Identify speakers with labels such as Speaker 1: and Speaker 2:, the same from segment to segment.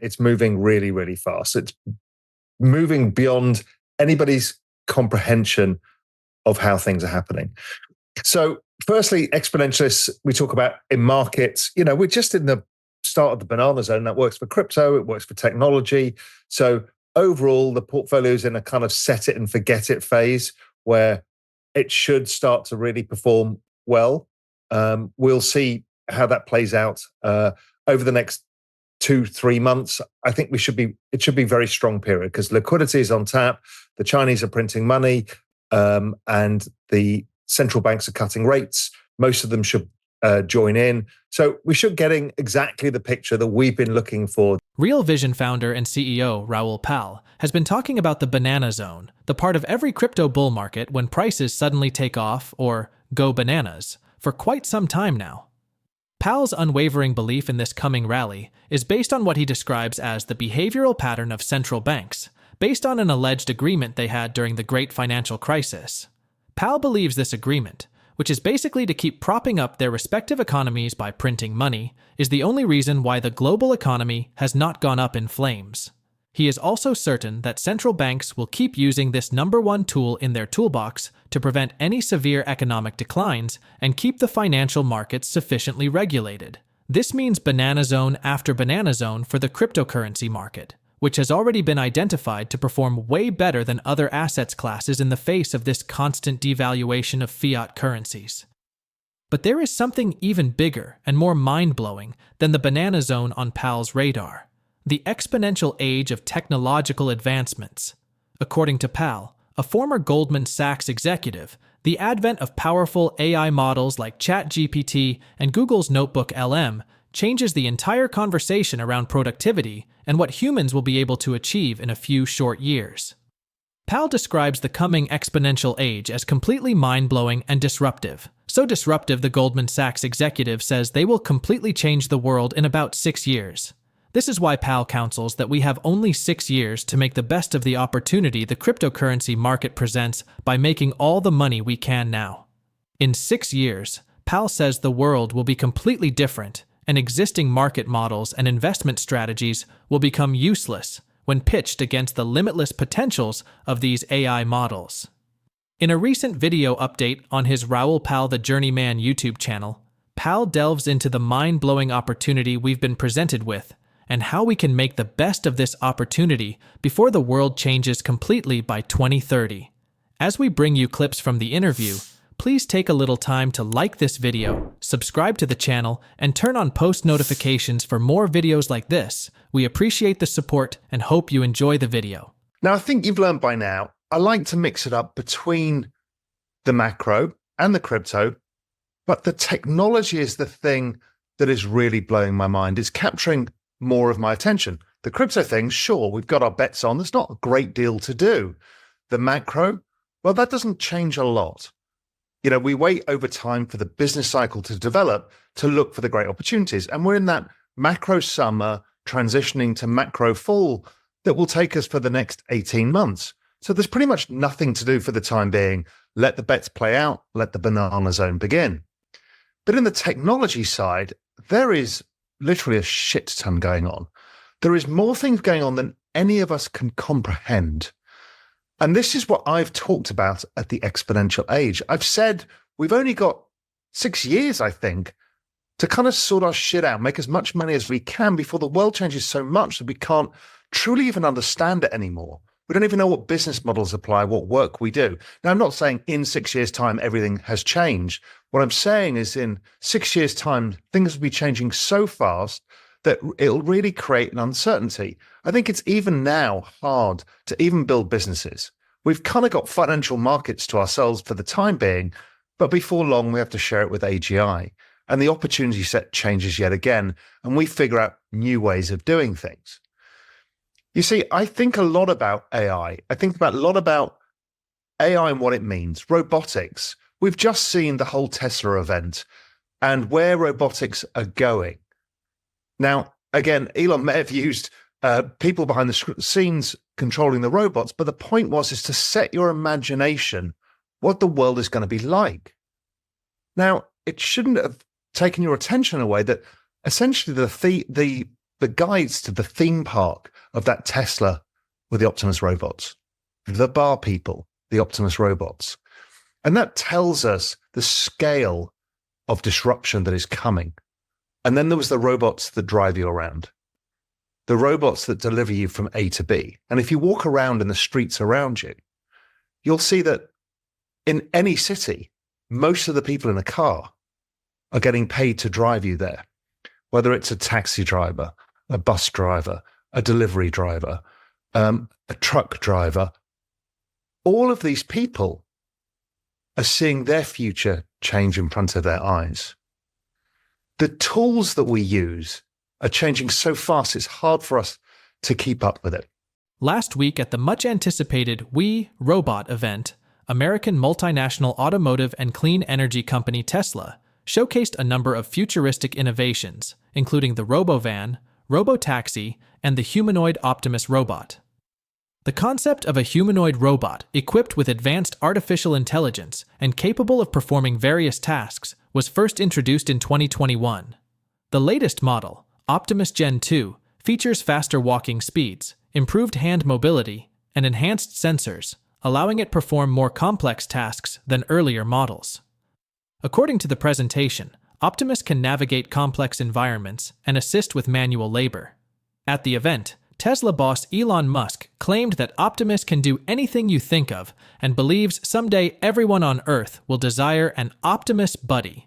Speaker 1: It's moving really, really fast. It's moving beyond anybody's comprehension of how things are happening. So firstly, exponentialists, we talk about in markets, we're just in the start of the banana zone. That works for crypto, it works for technology. So overall, the portfolio is in a kind of set it and forget it phase where it should start to really perform well. We'll see how that plays out over the next 2-3 months. I think it should be a very strong period because liquidity is on tap. The Chinese are printing money, and the central banks are cutting rates. Most of them should join in. So we should getting exactly the picture that we've been looking for.
Speaker 2: Real Vision founder and CEO Raoul has been talking about the banana zone, the part of every crypto bull market when prices suddenly take off or go bananas, for quite some time now. Pal's unwavering belief in this coming rally is based on what he describes as the behavioral pattern of central banks, based on an alleged agreement they had during the Great Financial Crisis. Pal believes this agreement, which is basically to keep propping up their respective economies by printing money, is the only reason why the global economy has not gone up in flames. He is also certain that central banks will keep using this number one tool in their toolbox to prevent any severe economic declines and keep the financial markets sufficiently regulated. This means banana zone after banana zone for the cryptocurrency market, which has already been identified to perform way better than other assets classes in the face of this constant devaluation of fiat currencies. But there is something even bigger and more mind-blowing than the banana zone on Pal's radar: the exponential age of technological advancements. According to Pal, a former Goldman Sachs executive, the advent of powerful AI models like ChatGPT and Google's Notebook LM changes the entire conversation around productivity and what humans will be able to achieve in a few short years. Pal describes the coming exponential age as completely mind-blowing and disruptive. So disruptive, the Goldman Sachs executive says they will completely change the world in about 6 years. This is why Pal counsels that we have only 6 years to make the best of the opportunity the cryptocurrency market presents by making all the money we can now. In 6 years, Pal says the world will be completely different, and existing market models and investment strategies will become useless when pitched against the limitless potentials of these AI models. In a recent video update on his Raoul the Journeyman YouTube channel, Pal delves into the mind-blowing opportunity we've been presented with and how we can make the best of this opportunity before the world changes completely by 2030. As we bring you clips from the interview, please take a little time to like this video, subscribe to the channel, and turn on post notifications for more videos like this. We appreciate the support and hope you enjoy the video.
Speaker 1: Now, I think you've learned by now, I like to mix it up between the macro and the crypto, but the technology is the thing that is really blowing my mind. It's capturing more of my attention. The crypto thing, sure, we've got our bets on. There's not a great deal to do. The macro, well, that doesn't change a lot. We wait over time for the business cycle to develop to look for the great opportunities. And we're in that macro summer transitioning to macro fall that will take us for the next 18 months. So there's pretty much nothing to do for the time being. Let the bets play out, let the banana zone begin. But in the technology side, there is literally a shit ton going on. There is more things going on than any of us can comprehend. And this is what I've talked about at the exponential age. I've said we've only got 6 years, I think, to kind of sort our shit out, make as much money as we can before the world changes so much that we can't truly even understand it anymore. We don't even know what business models apply, what work we do. Now, I'm not saying in 6 years' time everything has changed. What I'm saying is in 6 years' time, things will be changing so fast that it'll really create an uncertainty. I think it's even now hard to even build businesses. We've kind of got financial markets to ourselves for the time being, but before long, we have to share it with AGI. And the opportunity set changes yet again, and we figure out new ways of doing things. You see, I think a lot about AI. I think a lot about AI and what it means. Robotics. We've just seen the whole Tesla event and where robotics are going. Now, again, Elon may have used people behind the scenes controlling the robots, but the point is to set your imagination what the world is going to be like. Now, it shouldn't have taken your attention away that essentially the the guides to the theme park of that Tesla with the Optimus robots, the bar people, the Optimus robots. And that tells us the scale of disruption that is coming. And then there was the robots that drive you around, the robots that deliver you from A to B. And if you walk around in the streets around you, you'll see that in any city, most of the people in a car are getting paid to drive you there, whether it's a taxi driver, a bus driver, a delivery driver, a truck driver. All of these people are seeing their future change in front of their eyes. The tools that we use are changing so fast, it's hard for us to keep up with it.
Speaker 2: Last week at the much-anticipated We Robot event, American multinational automotive and clean energy company Tesla showcased a number of futuristic innovations, including the Robovan, Robotaxi, and the humanoid Optimus robot. The concept of a humanoid robot equipped with advanced artificial intelligence and capable of performing various tasks was first introduced in 2021. The latest model, Optimus Gen 2, features faster walking speeds, improved hand mobility, and enhanced sensors, allowing it to perform more complex tasks than earlier models. According to the presentation, Optimus can navigate complex environments and assist with manual labor. At the event, Tesla boss Elon Musk claimed that Optimus can do anything you think of and believes someday everyone on Earth will desire an Optimus buddy.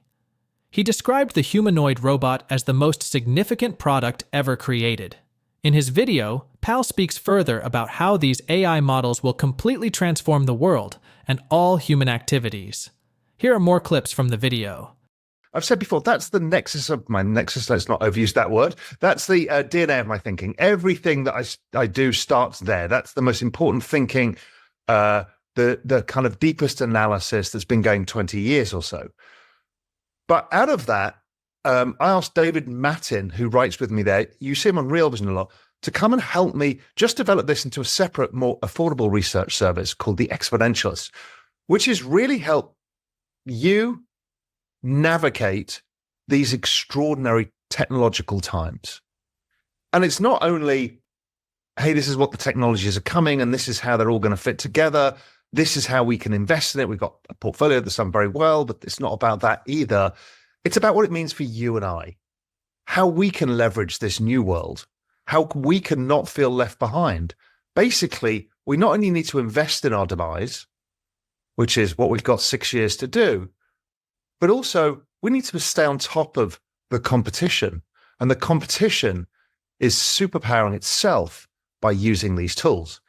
Speaker 2: He described the humanoid robot as the most significant product ever created. In his video, Pal speaks further about how these AI models will completely transform the world and all human activities. Here are more clips from the video.
Speaker 1: I've said before, that's the nexus of my nexus. Let's not overuse that word. That's the DNA of my thinking. Everything that I do starts there. That's the most important thinking, the kind of deepest analysis that's been going 20 years or so. But out of that, I asked David Mattin, who writes with me there, you see him on Real Vision a lot, to come and help me just develop this into a separate, more affordable research service called the Exponentialist, which is really help you navigate these extraordinary technological times. And it's not only, hey, this is what the technologies are coming and this is how they're all going to fit together. This is how we can invest in it. We've got a portfolio that's done very well, but it's not about that either. It's about what it means for you and I, how we can leverage this new world, how we can not feel left behind. Basically, we not only need to invest in our demise, which is what we've got 6 years to do, but also we need to stay on top of the competition. And the competition is superpowering itself by using these tools.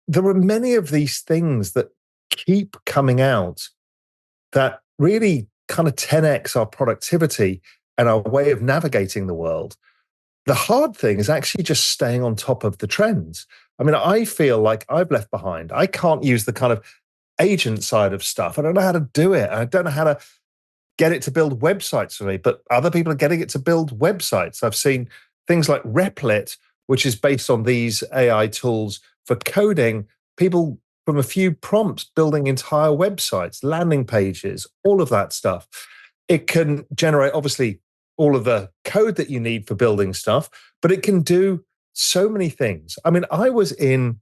Speaker 1: There are many of these things that keep coming out that really kind of 10x our productivity and our way of navigating the world. The hard thing is actually just staying on top of the trends. I mean, I feel like I've left behind. I can't use the kind of agent side of stuff. I don't know how to do it. I don't know how to get it to build websites for me, but other people are getting it to build websites. I've seen things like Replit, which is based on these AI tools for coding, people from a few prompts building entire websites, landing pages, all of that stuff. It can generate, obviously, all of the code that you need for building stuff, but it can do so many things. I mean, I was in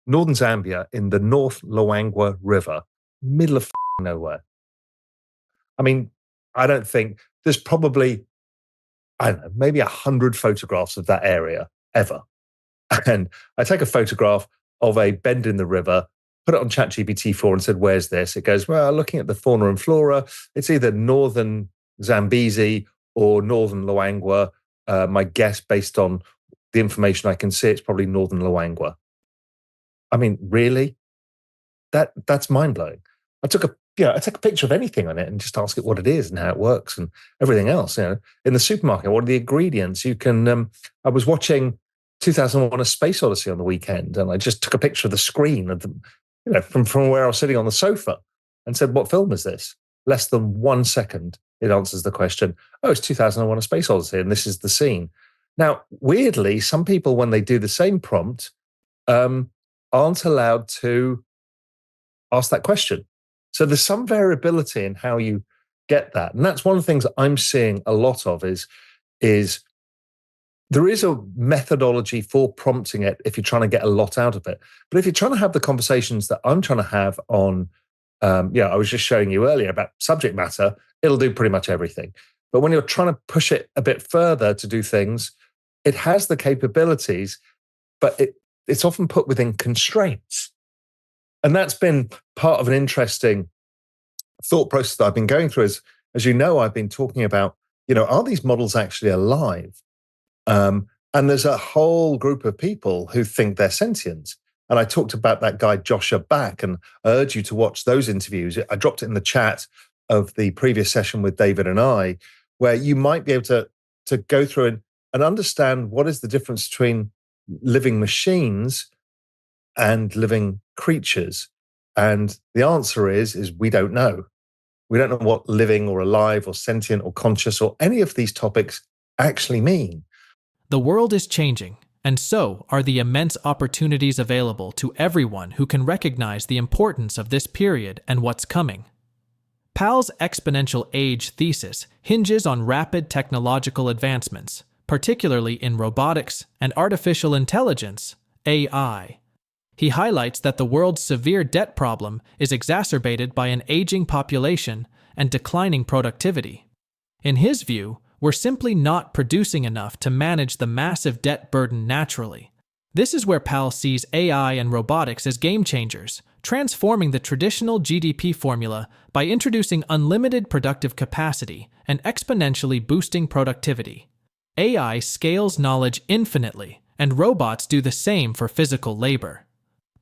Speaker 1: northern Zambia in the North Luangwa River, middle of nowhere. I mean, I don't think there's probably, I don't know, maybe 100 photographs of that area ever. And I take a photograph of a bend in the river, put it on ChatGPT-4 and said, where's this? It goes, well, looking at the fauna and flora, it's either northern Zambezi or northern Luangwa. My guess, based on the information I can see, it's probably northern Luangwa. I mean, really? That's mind-blowing. I take a picture of anything on it and just ask it what it is and how it works and everything else. In the supermarket, what are the ingredients? You can. I was watching 2001: A Space Odyssey on the weekend, and I just took a picture of the screen of the, from where I was sitting on the sofa, and said, "What film is this?" Less than 1 second, it answers the question. Oh, it's 2001: A Space Odyssey, and this is the scene. Now, weirdly, some people, when they do the same prompt, aren't allowed to ask that question. So there's some variability in how you get that. And that's one of the things I'm seeing a lot of is there is a methodology for prompting it if you're trying to get a lot out of it. But if you're trying to have the conversations that I'm trying to have on, I was just showing you earlier about subject matter, it'll do pretty much everything. But when you're trying to push it a bit further to do things, it has the capabilities, but it's often put within constraints. And that's been part of an interesting thought process that I've been going through. As you know, I've been talking about, are these models actually alive? And there's a whole group of people who think they're sentient. And I talked about that guy, Joshua Back, and I urge you to watch those interviews. I dropped it in the chat of the previous session with David and I, where you might be able to go through and understand what is the difference between living machines and living creatures. And the answer is we don't know. We don't know what living or alive or sentient or conscious or any of these topics actually mean.
Speaker 2: The world is changing, and so are the immense opportunities available to everyone who can recognize the importance of this period and what's coming. Pal's exponential age thesis hinges on rapid technological advancements, particularly in robotics and artificial intelligence, AI. He highlights that the world's severe debt problem is exacerbated by an aging population and declining productivity. In his view, we're simply not producing enough to manage the massive debt burden naturally. This is where Pal sees AI and robotics as game changers, transforming the traditional GDP formula by introducing unlimited productive capacity and exponentially boosting productivity. AI scales knowledge infinitely, and robots do the same for physical labor.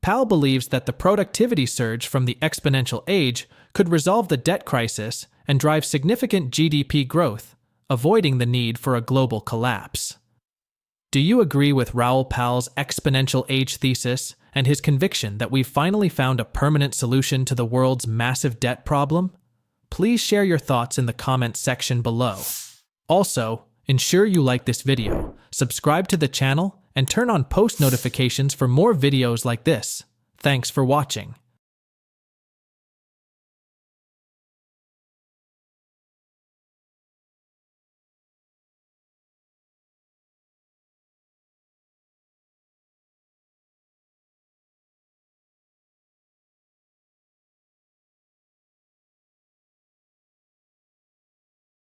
Speaker 2: Pal believes that the productivity surge from the exponential age could resolve the debt crisis and drive significant GDP growth, avoiding the need for a global collapse. Do you agree with Raoul Pal's exponential age thesis and his conviction that we've finally found a permanent solution to the world's massive debt problem? Please share your thoughts in the comments section below. Also, ensure you like this video, subscribe to the channel, and turn on post notifications for more videos like this. Thanks for watching.